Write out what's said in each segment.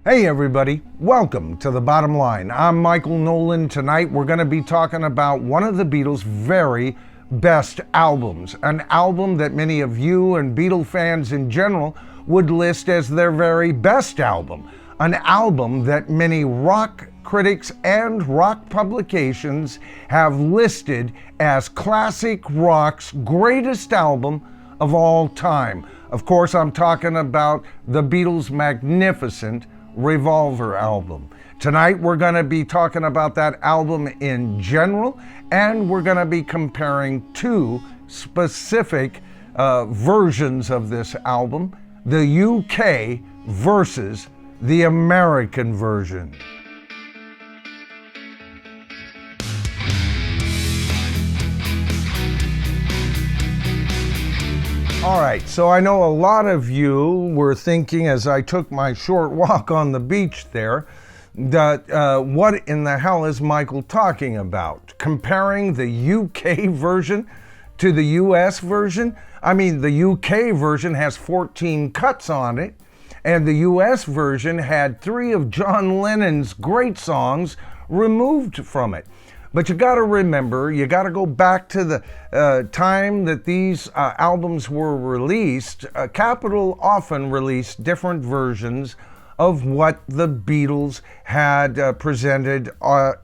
Hey everybody, welcome to The Bottom Line. I'm Michael Noland. Tonight we're going to be talking about one of the Beatles' very best albums, an album that many of you and Beatle fans in general would list as their very best album, an album that many rock critics and rock publications have listed as classic rock's greatest album of all time. Of course, I'm talking about the Beatles' magnificent Revolver album. Tonight we're going to be talking about that album in general, and we're going to be comparing two specific versions of this album, the UK versus the American version. All right, so I know a lot of you were thinking as I took my short walk on the beach there, that what in the hell is Michael talking about? Comparing the UK version to the US version? I mean, the UK version has 14 cuts on it, and the US version had 3 of John Lennon's great songs removed from it. But you got to remember, you got to go back to the time that these albums were released. Capitol often released different versions of what the Beatles had presented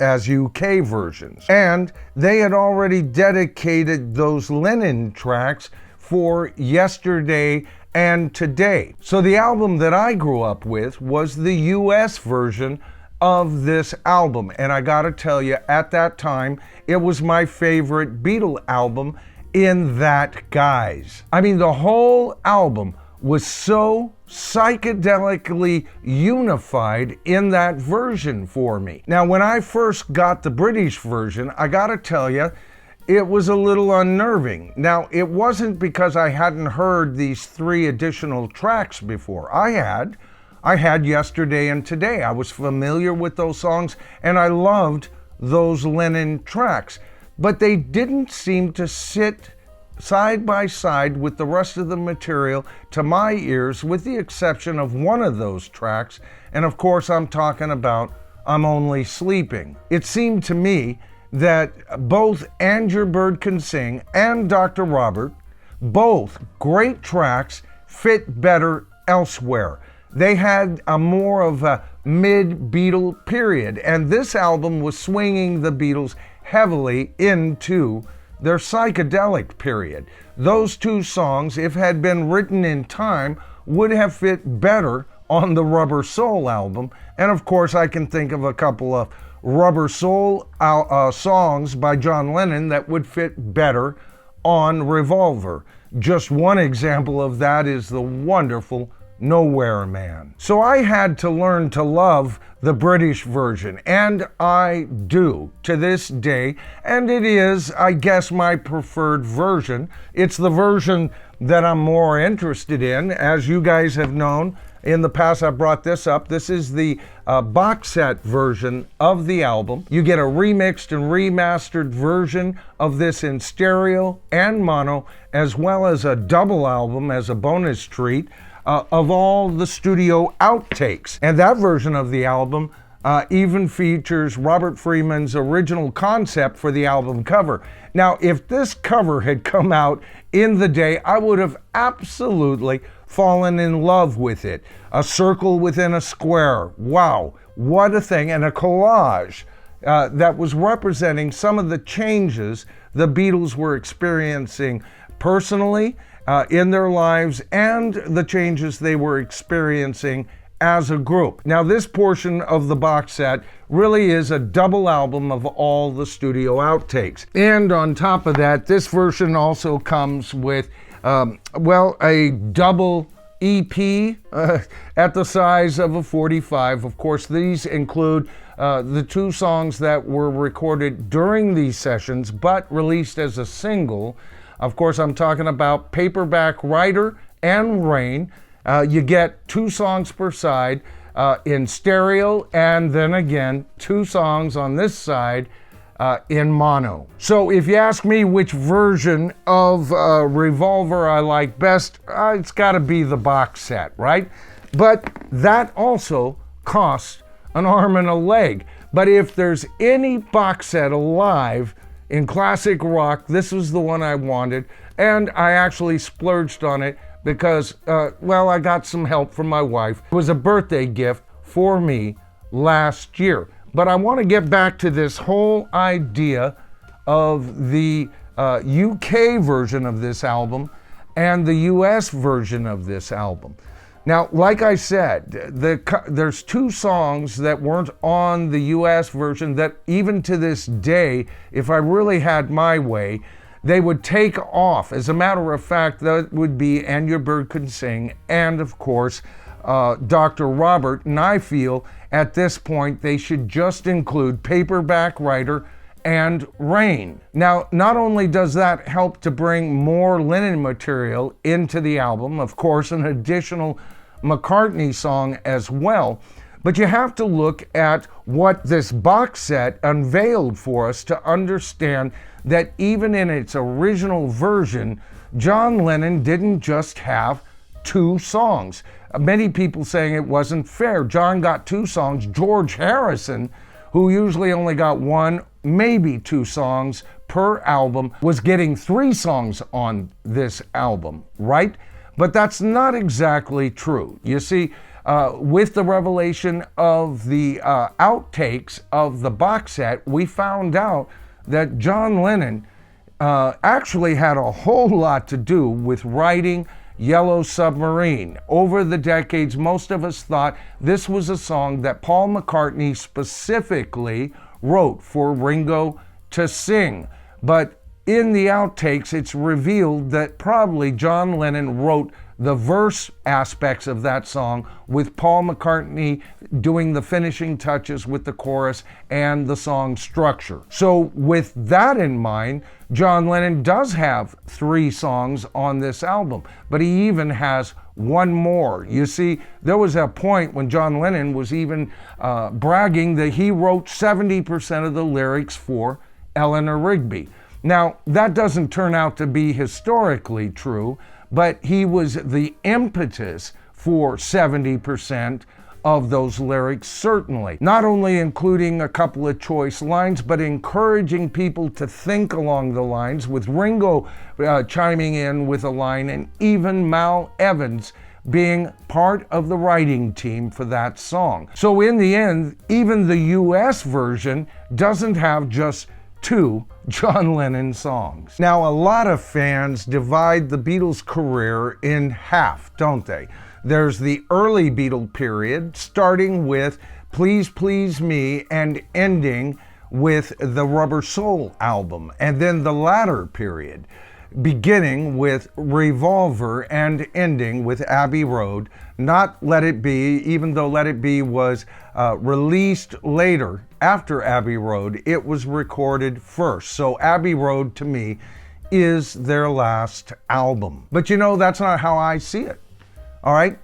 as UK versions. And they had already dedicated those Lennon tracks for Yesterday and Today. So the album that I grew up with was the US version of this album, and I gotta tell you, at that time it was my favorite Beatle album in that guise. I mean, the whole album was so psychedelically unified in that version for me. Now, when I first got the British version, I gotta tell you, it was a little unnerving. Now, it wasn't because I hadn't heard these 3 additional tracks before. I had Yesterday and Today. I was familiar with those songs, and I loved those Lennon tracks. But they didn't seem to sit side by side with the rest of the material to my ears, with the exception of one of those tracks. And of course, I'm talking about I'm Only Sleeping. It seemed to me that both And Your Bird Can Sing and Dr. Robert, both great tracks, fit better elsewhere. They had a more of a mid-Beatle period, and this album was swinging the Beatles heavily into their psychedelic period. Those 2 songs, if had been written in time, would have fit better on the Rubber Soul album, and of course I can think of a couple of Rubber Soul songs by John Lennon that would fit better on Revolver. Just one example of that is the wonderful Nowhere Man. So I had to learn to love the British version, and I do to this day, and it is, I guess, my preferred version. It's the version that I'm more interested in. As you guys have known, in the past I brought this up. This is the box set version of the album. You get a remixed and remastered version of this in stereo and mono, as well as a double album as a bonus treat of all the studio outtakes. And that version of the album even features Robert Freeman's original concept for the album cover. Now, if this cover had come out in the day, I would have absolutely fallen in love with it. A circle within a square. Wow, what a thing. And a collage that was representing some of the changes the Beatles were experiencing personally, in their lives, and the changes they were experiencing as a group. Now, this portion of the box set really is a double album of all the studio outtakes. And on top of that, this version also comes with, a double EP at the size of a 45. Of course, these include the 2 songs that were recorded during these sessions, but released as a single. Of course, I'm talking about Paperback Writer and Rain. You get 2 songs per side in stereo, and then again 2 songs on this side in mono. So if you ask me which version of Revolver I like best, it's got to be the box set, right? But that also costs an arm and a leg. But if there's any box set alive in classic rock, this was the one I wanted, and I actually splurged on it because, I got some help from my wife. It was a birthday gift for me last year. But I want to get back to this whole idea of the UK version of this album and the US version of this album. Now, like I said, there's two songs that weren't on the US version that even to this day, if I really had my way, they would take off. As a matter of fact, that would be And Your Bird Could Sing and, of course, Dr. Robert. And I feel at this point they should just include Paperback Writer and Rain. Now, not only does that help to bring more Lennon material into the album, of course, an additional McCartney song as well, but you have to look at what this box set unveiled for us to understand that even in its original version, John Lennon didn't just have two songs. Many people saying it wasn't fair. John got two songs. George Harrison, who usually only got one, maybe two songs per album, was getting three songs on this album, right? But that's not exactly true. You see, with the revelation of the outtakes of the box set, we found out that John Lennon actually had a whole lot to do with writing Yellow Submarine. Over the decades, most of us thought this was a song that Paul McCartney specifically wrote for Ringo to sing. But in the outtakes, it's revealed that probably John Lennon wrote the verse aspects of that song with Paul McCartney doing the finishing touches with the chorus and the song structure. So with that in mind, John Lennon does have three songs on this album, but he even has one more. You see, there was a point when John Lennon was even bragging that he wrote 70% of the lyrics for Eleanor Rigby. Now, that doesn't turn out to be historically true, but he was the impetus for 70% of those lyrics, certainly. Not only including a couple of choice lines, but encouraging people to think along the lines, with Ringo chiming in with a line, and even Mal Evans being part of the writing team for that song. So in the end, even the US version doesn't have just two John Lennon songs. Now, a lot of fans divide the Beatles' career in half, don't they? There's the early Beatle period, starting with Please Please Me and ending with the Rubber Soul album, and then the latter period, beginning with Revolver and ending with Abbey Road, not Let It Be, even though Let It Be was released later. After Abbey Road, it was recorded first. So Abbey Road, to me, is their last album. But you know, that's not how I see it. All right?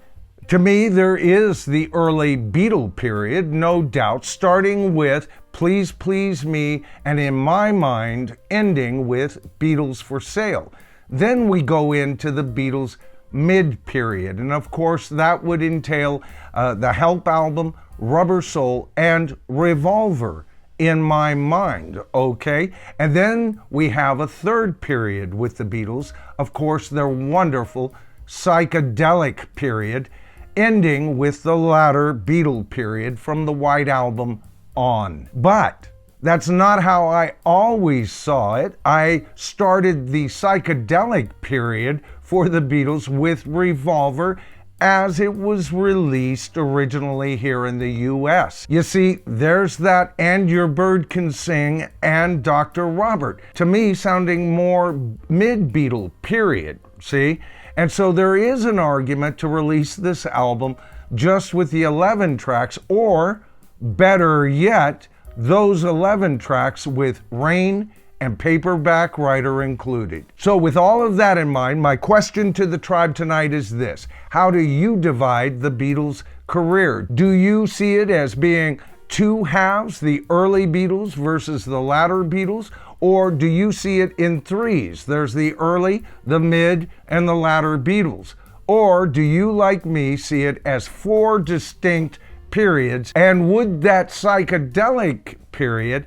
To me, there is the early Beatle period, no doubt, starting with Please Please Me, and in my mind, ending with Beatles for Sale. Then we go into the Beatles mid-period, and of course that would entail the Help album, Rubber Soul, and Revolver in my mind, okay? And then we have a third period with the Beatles, of course their wonderful psychedelic period, ending with the latter Beatle period from the White Album on. But that's not how I always saw it. I started the psychedelic period for the Beatles with Revolver as it was released originally here in the US. You see, there's that And Your Bird Can Sing and Dr. Robert, to me sounding more mid-Beatle period, see? And so there is an argument to release this album just with the 11 tracks, or better yet, those 11 tracks with Rain and Paperback Writer included. So with all of that in mind, my question to the tribe tonight is this: how do you divide the Beatles' career? Do you see it as being two halves, the early Beatles versus the latter Beatles? Or do you see it in threes? There's the early, the mid, and the latter Beatles. Or do you, like me, see it as four distinct periods? And would that psychedelic period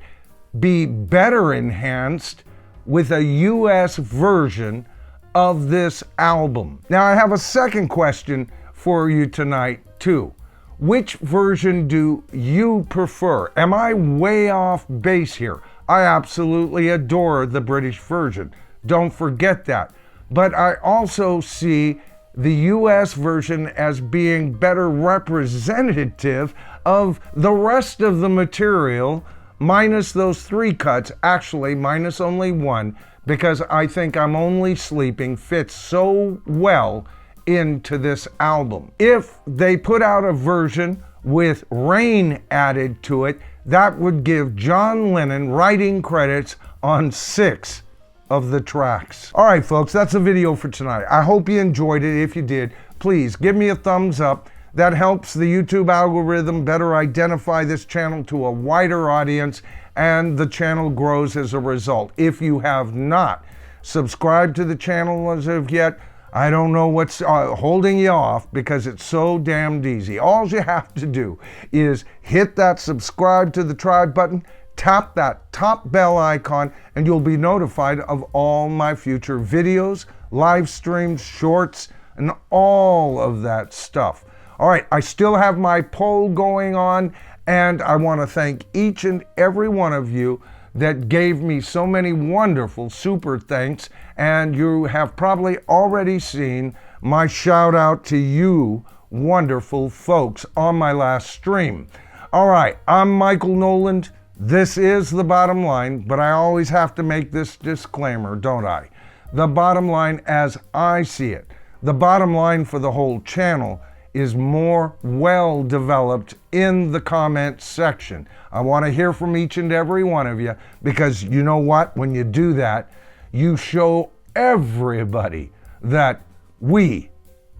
be better enhanced with a US version of this album? Now, I have a second question for you tonight, too. Which version do you prefer? Am I way off base here? I absolutely adore the British version. Don't forget that. But I also see the US version as being better representative of the rest of the material, minus those 3 cuts, actually minus only 1, because I think I'm Only Sleeping fits so well into this album. If they put out a version with Rain added to it, that would give John Lennon writing credits on 6 of the tracks. All right, folks, that's the video for tonight. I hope you enjoyed it. If you did, please give me a thumbs up. That helps the YouTube algorithm better identify this channel to a wider audience, and the channel grows as a result. If you have not subscribed to the channel as of yet, I don't know what's holding you off, because it's so damned easy. All you have to do is hit that subscribe to the tribe button, tap that top bell icon, and you'll be notified of all my future videos, live streams, shorts, and all of that stuff. All right, I still have my poll going on, and I want to thank each and every one of you that gave me so many wonderful super thanks, and you have probably already seen my shout out to you wonderful folks on my last stream. All right, I'm Michael Noland. This is The Bottom Line, but I always have to make this disclaimer, don't I? The bottom line as I see it, the bottom line for the whole channel, is more well developed in the comment section. I want to hear from each and every one of you, because you know what? When you do that, you show everybody that we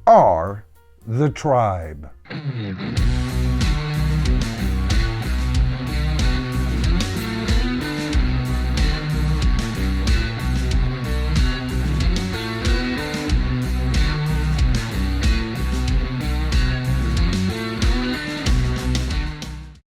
are the tribe.